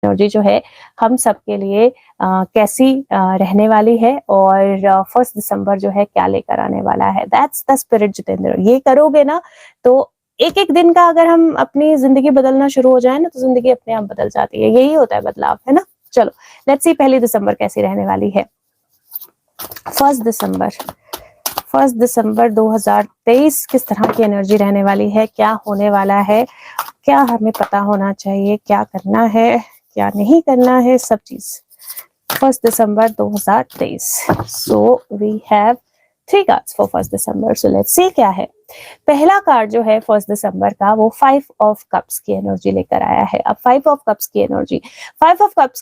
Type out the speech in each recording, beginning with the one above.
Energy जो है हम सबके लिए कैसी रहने वाली है और 1 दिसंबर जो है क्या लेकर आने वाला है। That's the spirit Jitendra. ये करोगे ना तो एक एक दिन का अगर हम अपनी जिंदगी बदलना शुरू हो जाए ना तो जिंदगी अपने आप बदल जाती है। यही होता है बदलाव, है ना। चलो लेट्स सी 1 दिसंबर कैसी रहने वाली है। 1 दिसंबर 2023 किस तरह की एनर्जी रहने वाली है, क्या होने वाला है, क्या हमें पता होना चाहिए, क्या करना है क्या नहीं करना है, सब चीज। 1 दिसंबर 2023। So we have 3 cards for 1 December. So let's see क्या है। पहला कार्ड जो है 1 दिसंबर का वो 5 ऑफ कप्स की एनर्जी लेकर आया है। अब 5 ऑफ कप्स की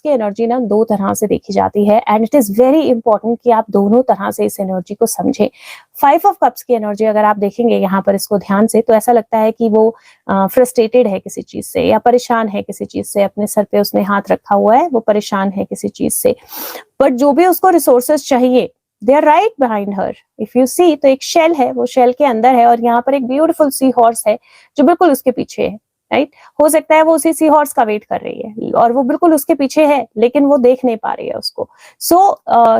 एनर्जी ना 2 तरह से देखी जाती है and it is very important कि आप दोनों तरह से इस एनर्जी को समझें। 5 ऑफ कप्स की एनर्जी अगर आप देखेंगे यहाँ पर इसको ध्यान से तो ऐसा लगता है कि वो फ्रस्ट्रेटेड है किसी चीज से या परेशान है किसी चीज से, अपने सर पे उसने हाथ रखा हुआ है, वो परेशान है किसी चीज से। बट जो भी उसको रिसोर्सेज चाहिए they are right behind her. If you see तो एक शेल है, वो शेल के अंदर है और यहाँ पर एक ब्यूटीफुल सी हॉर्स है जो बिल्कुल उसके पीछे है। राइट, हो सकता है वो उसी सी हॉर्स का वेट कर रही है और वो बिल्कुल उसके पीछे है लेकिन वो देख नहीं पा रही है उसको।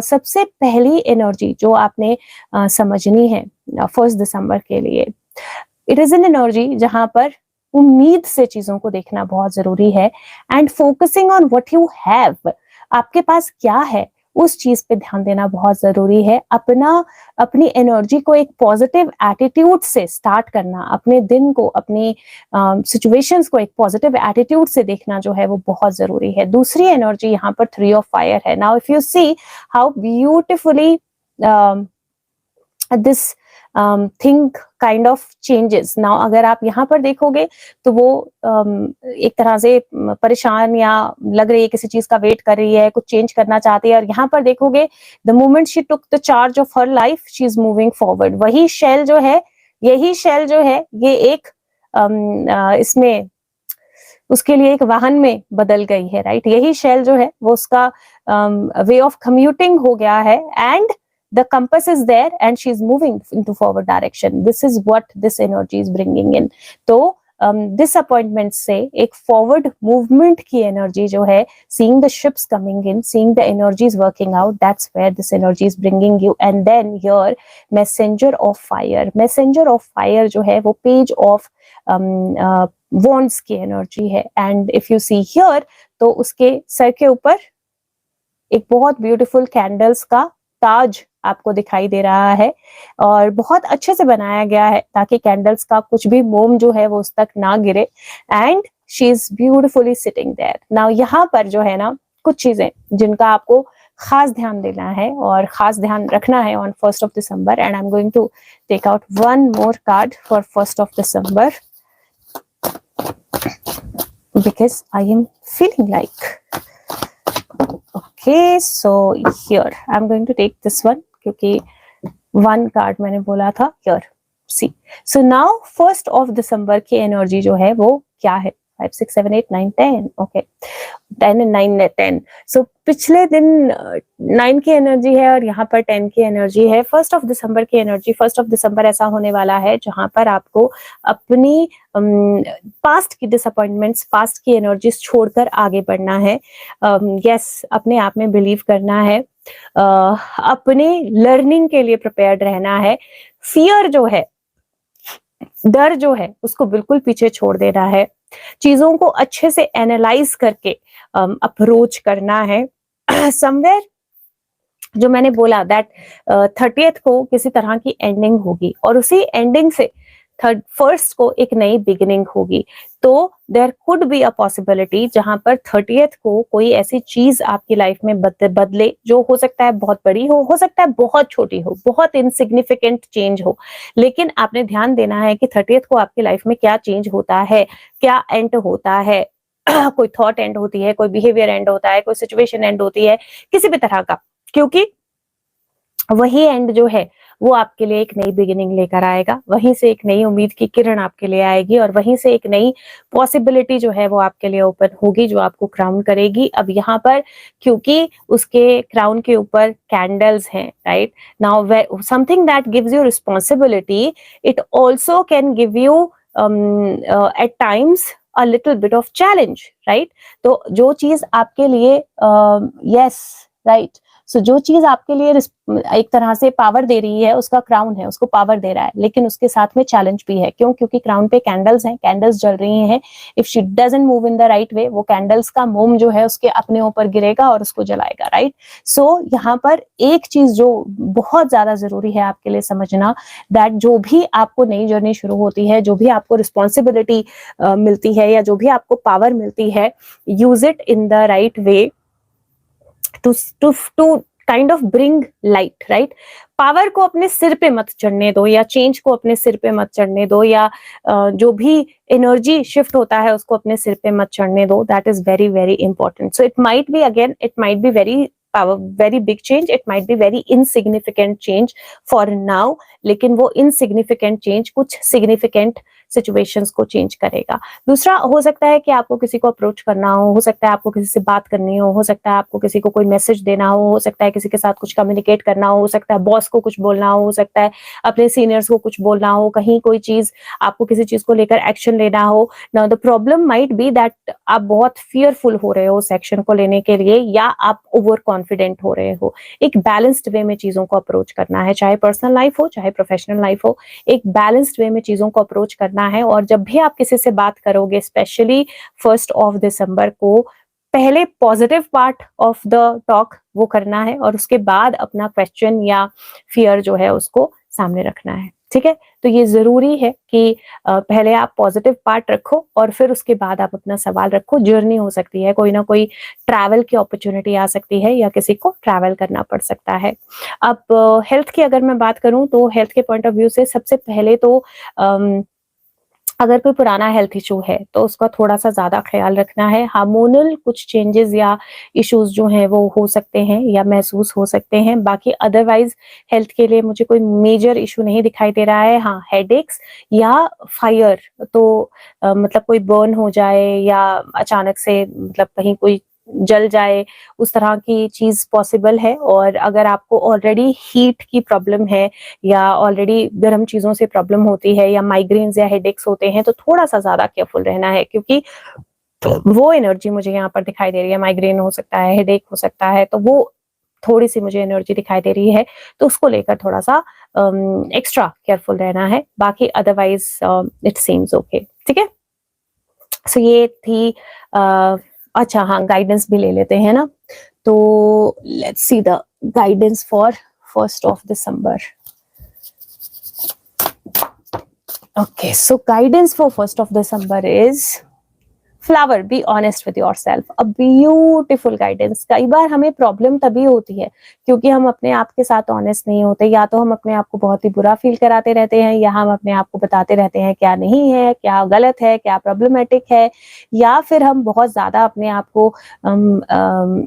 सबसे पहली एनर्जी जो आपने समझनी है 1 दिसंबर के लिए, इट इज एन एनर्जी जहां पर उम्मीद से चीजों को देखना बहुत जरूरी है and focusing on what you have. आपके पास क्या है उस चीज पे ध्यान देना बहुत जरूरी है। अपनी एनर्जी को एक पॉजिटिव एटीट्यूड से स्टार्ट करना, अपने दिन को, अपनी सिचुएशंस को एक पॉजिटिव एटीट्यूड से देखना जो है वो बहुत जरूरी है। दूसरी एनर्जी यहाँ पर 3 ऑफ फायर है। Now if you see how beautifully this thing kind of changes. Now अगर आप यहाँ पर देखोगे तो वो एक तरह से परेशान या लग रही है, किसी चीज का वेट कर रही है, कुछ चेंज करना चाहती है। और यहाँ पर देखोगे the moment she took the charge of her life she is moving forward. वही शेल जो है, यही शेल जो है ये एक इसमें उसके लिए एक वाहन में बदल गई है। राइट, यही शेल जो है वो उसका वे ऑफ कम्यूटिंग हो गया है and the compass is there and she is moving into forward direction. This is what this energy is bringing in. तो disappointment से एक forward movement की energy जो है, seeing the ships coming in, seeing the energies working out, that's where this energy is bringing you. And then your messenger of fire जो है वो page of wands की energy है। And if you see here तो उसके sir के ऊपर एक बहुत ब्यूटीफुल कैंडल्स का ताज आपको दिखाई दे रहा है और बहुत अच्छे से बनाया गया है ताकि कैंडल्स का कुछ भी मोम जो है वो उस तक ना गिरे। And she is beautifully sitting there. Now यहाँ पर जो है ना कुछ चीजें जिनका आपको खास ध्यान देना है और खास ध्यान रखना है on 1 December. And I am going to take out one more card for 1 December because I am feeling like okay, so here I'm going to take this one क्योंकि 1 कार्ड मैंने बोला था। here see, so now 1 दिसंबर की energy जो है वो क्या है। 5 6 7 8 9 10 okay, 10 and 9 10। so पिछले दिन 9 की एनर्जी है और यहाँ पर 10 की एनर्जी है। 1 दिसंबर की एनर्जी, 1 दिसंबर ऐसा होने वाला है जहां पर आपको अपनी पास्ट की डिसअपॉइंटमेंट्स, पास्ट की एनर्जीज छोड़कर आगे बढ़ना है। यस, अपने आप में बिलीव करना है, अपने लर्निंग के लिए प्रिपेयर्ड रहना है। फियर जो है, डर जो है उसको बिल्कुल पीछे छोड़ देना है। चीजों को अच्छे से एनालाइज करके अप्रोच करना है। समवेयर जो मैंने बोला दैट 30th को किसी तरह की एंडिंग होगी और उसी एंडिंग से 31st को एक नई बिगिनिंग होगी। तो there could be a possibility जहां पर 30th को कोई ऐसी चीज आपकी लाइफ में बदले जो हो सकता है बहुत बड़ी हो सकता है बहुत छोटी हो, बहुत इनसिग्निफिकेंट चेंज हो। लेकिन आपने ध्यान देना है कि 30th को आपकी लाइफ में क्या चेंज होता है, क्या एंड होता है। कोई थॉट एंड होती है, कोई बिहेवियर एंड होता है, कोई सिचुएशन एंड होती है, किसी भी तरह का, क्योंकि वही एंड जो है वो आपके लिए एक नई बिगिनिंग लेकर आएगा। वहीं से एक नई उम्मीद की किरण आपके लिए आएगी और वहीं से एक नई पॉसिबिलिटी जो है वो आपके लिए ओपन होगी जो आपको क्राउन करेगी। अब यहाँ पर क्योंकि उसके क्राउन के ऊपर कैंडल्स हैं, right, now something that gives you responsibility, it also can give you at times a little bit of challenge, right? तो जो चीज आपके लिए यस, राइट, सो जो चीज आपके लिए एक तरह से पावर दे रही है, उसका क्राउन है, उसको पावर दे रहा है, लेकिन उसके साथ में चैलेंज भी है। क्यों? क्योंकि क्राउन पे कैंडल्स हैं, कैंडल्स जल रही हैं। If she doesn't move in the right way, वो कैंडल्स का मोम जो है उसके अपने ऊपर गिरेगा और उसको जलाएगा, राइट? सो यहाँ पर एक चीज जो बहुत ज्यादा जरूरी है आपके लिए समझना, दैट जो भी आपको नई जर्नी शुरू होती है, जो भी आपको रिस्पॉन्सिबिलिटी मिलती है, या जो भी आपको पावर मिलती है, use it in the right way to kind of bring light, right? Power को अपने सिर पे मत चढ़ने दो, या चेंज को अपने सिर पे मत चढ़ने दो, या जो भी एनर्जी शिफ्ट होता है उसको अपने सिर पे मत चढ़ने दो. That is very very important. So it might be, again it might be very big change, it might be very insignificant change for now, लेकिन वो insignificant change कुछ significant situations को change करेगा. दूसरा, हो सकता है कि आपको किसी को अप्रोच करना हो सकता है आपको किसी से बात करनी हो सकता है आपको किसी को कोई मैसेज देना हो सकता है किसी के साथ कुछ कम्युनिकेट करना हो सकता है बॉस को कुछ बोलना हो सकता है अपने सीनियर्स को कुछ बोलना हो, कहीं कोई चीज आपको किसी चीज को लेकर एक्शन लेना हो. Now the problem might be that आप बहुत फियरफुल हो रहे हो उस एक्शन को लेने के लिए, या आप ओवर कॉन्फिडेंट हो रहे हो. एक बैलेंस्ड वे में चीजों को अप्रोच करना है, चाहे पर्सनल लाइफ हो चाहे प्रोफेशनल लाइफ हो. एक बैलेंस्ड वे में चीजों को अप्रोच करना है. और जब भी आप किसी से बात करोगे, स्पेशली 1st of December को, पहले positive part of the talk वो करना है, और उसके बाद अपना क्वेश्चन या फियर जो है उसको सामने रखना है. ठीक है, तो ये जरूरी है कि पहले आप पॉजिटिव पार्ट रखो और फिर उसके बाद आप अपना सवाल रखो. जर्नी हो सकती है, कोई ना कोई ट्रैवल की अपॉर्चुनिटी आ सकती है, या किसी को ट्रैवल करना पड़ सकता है. अब हेल्थ की अगर मैं बात करूं तो हेल्थ के पॉइंट ऑफ व्यू से सबसे पहले तो अगर कोई पुराना हेल्थ इशू है तो उसका थोड़ा सा ज्यादा ख्याल रखना है. हार्मोनल कुछ चेंजेस या इश्यूज जो हैं वो हो सकते हैं या महसूस हो सकते हैं. बाकी अदरवाइज हेल्थ के लिए मुझे कोई मेजर इशू नहीं दिखाई दे रहा है. हाँ, हेडेक्स या फायर, तो मतलब कोई बर्न हो जाए या अचानक से मतलब कहीं कोई जल जाए, उस तरह की चीज पॉसिबल है. और अगर आपको ऑलरेडी हीट की प्रॉब्लम है या ऑलरेडी गर्म चीजों से प्रॉब्लम होती है या माइग्रेन्स या हेडेक्स होते हैं, तो थोड़ा सा ज्यादा केयरफुल रहना है, क्योंकि वो एनर्जी मुझे यहाँ पर दिखाई दे रही है. माइग्रेन हो सकता है, हेडेक हो सकता है, तो वो थोड़ी सी मुझे एनर्जी दिखाई दे रही है, तो उसको लेकर थोड़ा सा एक्स्ट्रा केयरफुल रहना है. बाकी अदरवाइज इट सीम्स ओके. ठीक है, सो ये थी अच्छा हाँ, गाइडेंस भी ले लेते हैं ना. तो let's see the guidance for 1st of December. Okay, so guidance for 1st of December is flower, B honest with your self. A beautiful guidance. कई बार हमें प्रॉब्लम तभी होती है क्योंकि हम अपने आप के साथ ऑनेस्ट नहीं होते, या तो हम अपने आप को बहुत ही बुरा फील कराते रहते हैं, या हम अपने आप को बताते रहते हैं क्या नहीं है, क्या गलत है, क्या प्रॉब्लमेटिक है, या फिर हम बहुत ज्यादा अपने आप को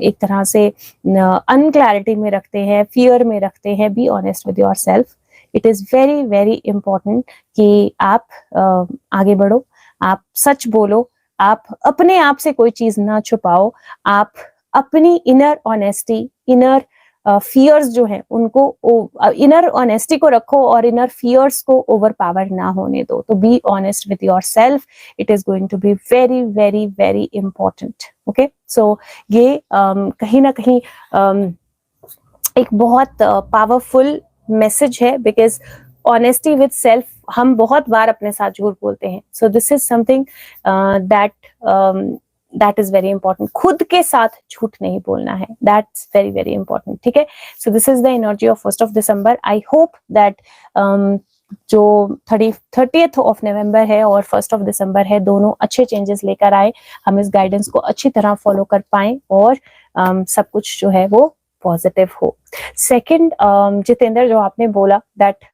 एक तरह से अनक्लैरिटी में रखते हैं, फियर में रखते हैं. B honest with yourself. It is very very important कि आप आगे बढ़ो, आप सच बोलो, आप अपने आप से कोई चीज ना छुपाओ, आप अपनी इनर ऑनेस्टी, इनर फियर्स जो है उनको, इनर ऑनेस्टी को रखो और इनर फियर्स को ओवर पावर ना होने दो. तो be honest with yourself. It is going to be very very very important. Okay, so ये कहीं ना कहीं एक बहुत पावरफुल मैसेज है, बिकॉज ऑनेस्टी विद सेल्फ, हम बहुत बार अपने साथ झूठ बोलते हैं. So this is something that is very important. खुद के साथ झूठ नहीं बोलना है. That's very very important. ठीक है, सो this is the energy of 1st of December. I hope that जो 30th of November है और 1st of December है, दोनों अच्छे चेंजेस लेकर आए, हम इस गाइडेंस को अच्छी तरह फॉलो कर पाए और सब कुछ जो है वो पॉजिटिव हो. सेकंड, जितेंद्र, जो आपने बोला दैट